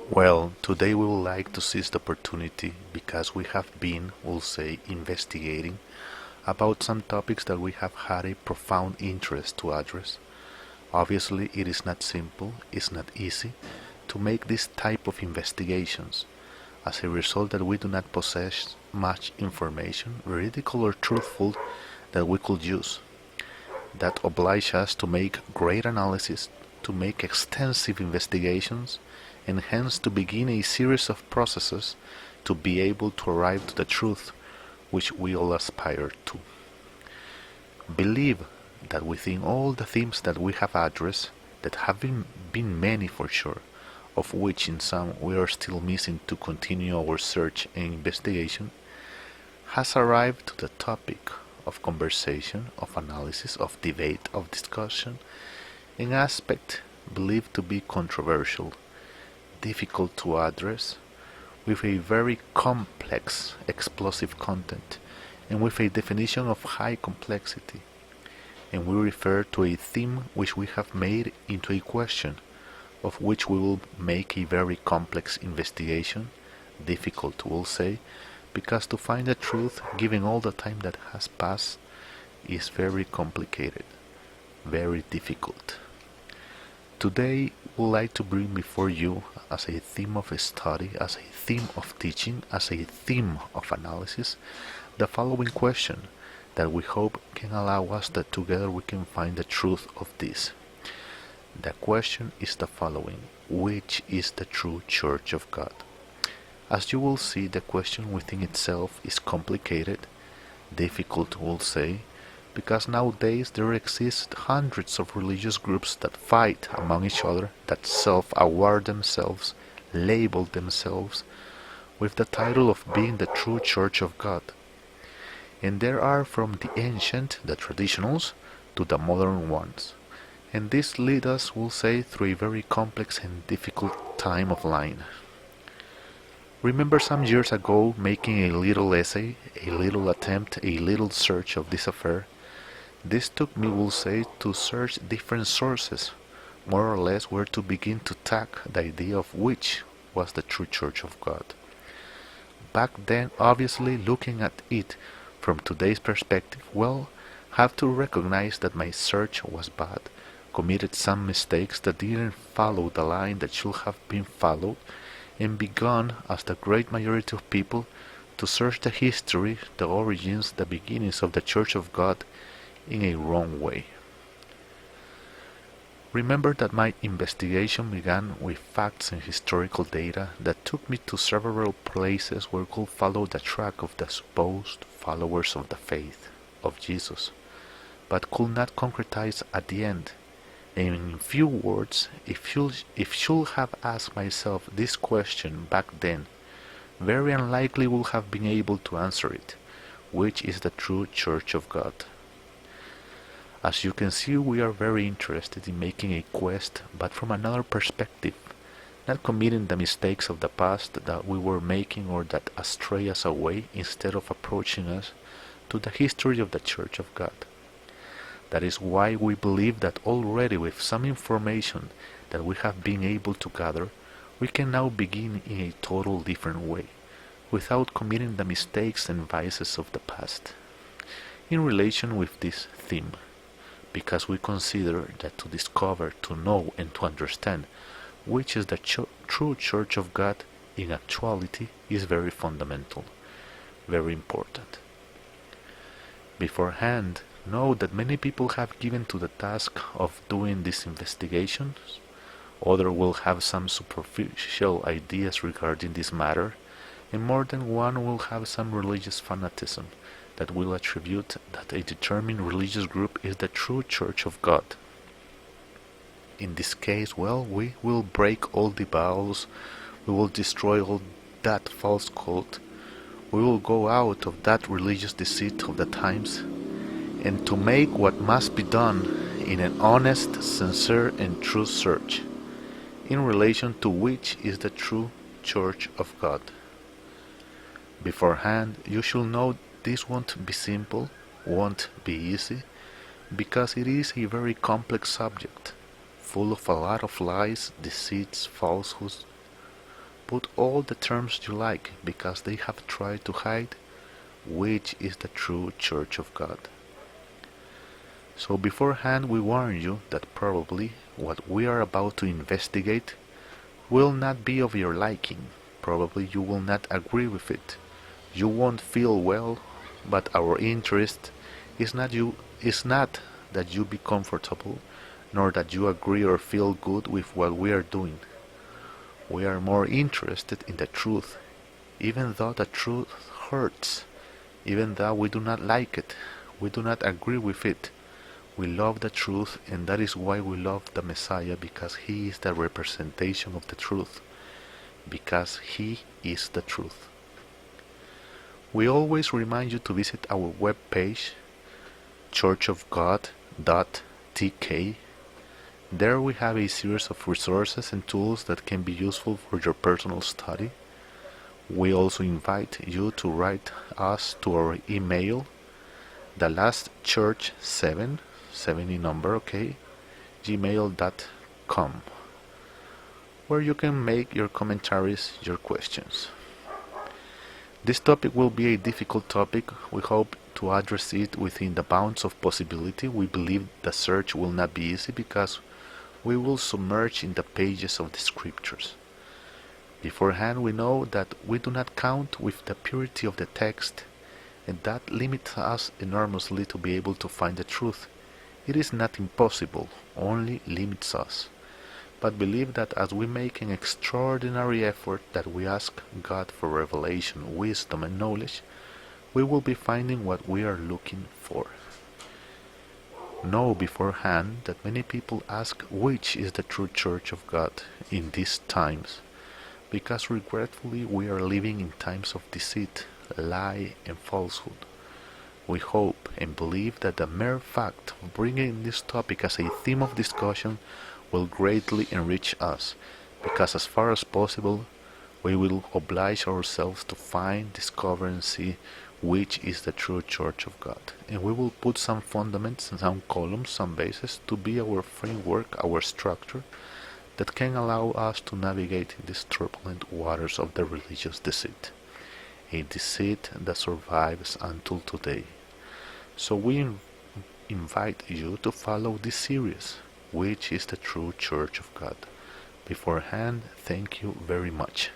Well, today we would like to seize the opportunity because we have been, we'll say, investigating about some topics that we have had a profound interest to address. Obviously, it is not simple, it's not easy to make this type of investigations. As a result that we do not possess much information, veridical or truthful, that we could use. That oblige us to make great analysis, to make extensive investigations, and hence to begin a series of processes to be able to arrive to the truth which we all aspire to. Believe that within all the themes that we have addressed, that have been many for sure, of which in some we are still missing to continue our search and investigation, has arrived to the topic of conversation, of analysis, of debate, of discussion, an aspect believed to be controversial, difficult to address, with a very complex, explosive content, and with a definition of high complexity. And we refer to a theme which we have made into a question, of which we will make a very complex investigation, difficult we'll say, because to find the truth, given all the time that has passed, is very complicated, very difficult. Today, we would like to bring before you, as a theme of study, as a theme of teaching, as a theme of analysis, the following question that we hope can allow us that together we can find the truth of this. The question is the following: which is the true Church of God? As you will see, the question within itself is complicated, difficult, we'll say, because nowadays there exist hundreds of religious groups that fight among each other, that self-award themselves, label themselves with the title of being the true Church of God. And there are from the ancient, the traditionals, to the modern ones. And this leads us, we'll say, through a very complex and difficult time of line. Remember some years ago making a little essay, a little attempt, a little search of this affair. This took me, we'll say, to search different sources, more or less where to begin to tack the idea of which was the true Church of God. Back then, obviously, looking at it from today's perspective, well, have to recognize that my search was bad, committed some mistakes that didn't follow the line that should have been followed, and begun, as the great majority of people, to search the history, the origins, the beginnings of the Church of God in a wrong way. Remember that my investigation began with facts and historical data that took me to several places where I could follow the track of the supposed followers of the faith of Jesus, but could not concretize at the end. And in few words, if should have asked myself this question back then, very unlikely would have been able to answer it, which is the true Church of God. As you can see, we are very interested in making a quest, but from another perspective, not committing the mistakes of the past that we were making or that astray us away, instead of approaching us to the history of the Church of God. That is why we believe that already with some information that we have been able to gather, we can now begin in a total different way, without committing the mistakes and vices of the past. In relation with this theme, because we consider that to discover, to know, and to understand which is the true Church of God in actuality is very fundamental, very important. Beforehand, know that many people have given to the task of doing these investigations. Others will have some superficial ideas regarding this matter, and more than one will have some religious fanaticism that will attribute that a determined religious group is the true Church of God. In this case, well, we will break all the vows, we will destroy all that false cult, we will go out of that religious deceit of the times, and to make what must be done in an honest, sincere, and true search, in relation to which is the true Church of God. Beforehand, you should know this won't be simple, won't be easy, because it is a very complex subject, full of a lot of lies, deceits, falsehoods, put all the terms you like because they have tried to hide which is the true Church of God. So beforehand we warn you that probably what we are about to investigate will not be of your liking. Probably you will not agree with it. You won't feel well, but our interest is not that you be comfortable, nor that you agree or feel good with what we are doing. We are more interested in the truth, even though the truth hurts, even though we do not like it, we do not agree with it. We love the truth, and that is why we love the Messiah, because he is the representation of the truth, because he is the truth. We always remind you to visit our webpage, churchofgod.tk. There we have a series of resources and tools that can be useful for your personal study. We also invite you to write us to our email, the last church 7 in number, okay, gmail.com, where you can make your commentaries, your questions. This topic will be a difficult topic. We hope to address it within the bounds of possibility. We believe the search will not be easy because we will submerge in the pages of the scriptures. Beforehand, we know that we do not count with the purity of the text, and that limits us enormously to be able to find the truth. It is not impossible, only limits us. But believe that as we make an extraordinary effort, that we ask God for revelation, wisdom, and knowledge, we will be finding what we are looking for. Know beforehand that many people ask which is the true Church of God in these times, because regretfully we are living in times of deceit, lie, and falsehood. We hope and believe that the mere fact of bringing this topic as a theme of discussion will greatly enrich us, because as far as possible we will oblige ourselves to find, discover, and see which is the true Church of God. And we will put some fundaments, some columns, some bases to be our framework, our structure, that can allow us to navigate in these turbulent waters of the religious deceit, a deceit that survives until today. So we invite you to follow this series, which is the true Church of God. Beforehand, thank you very much.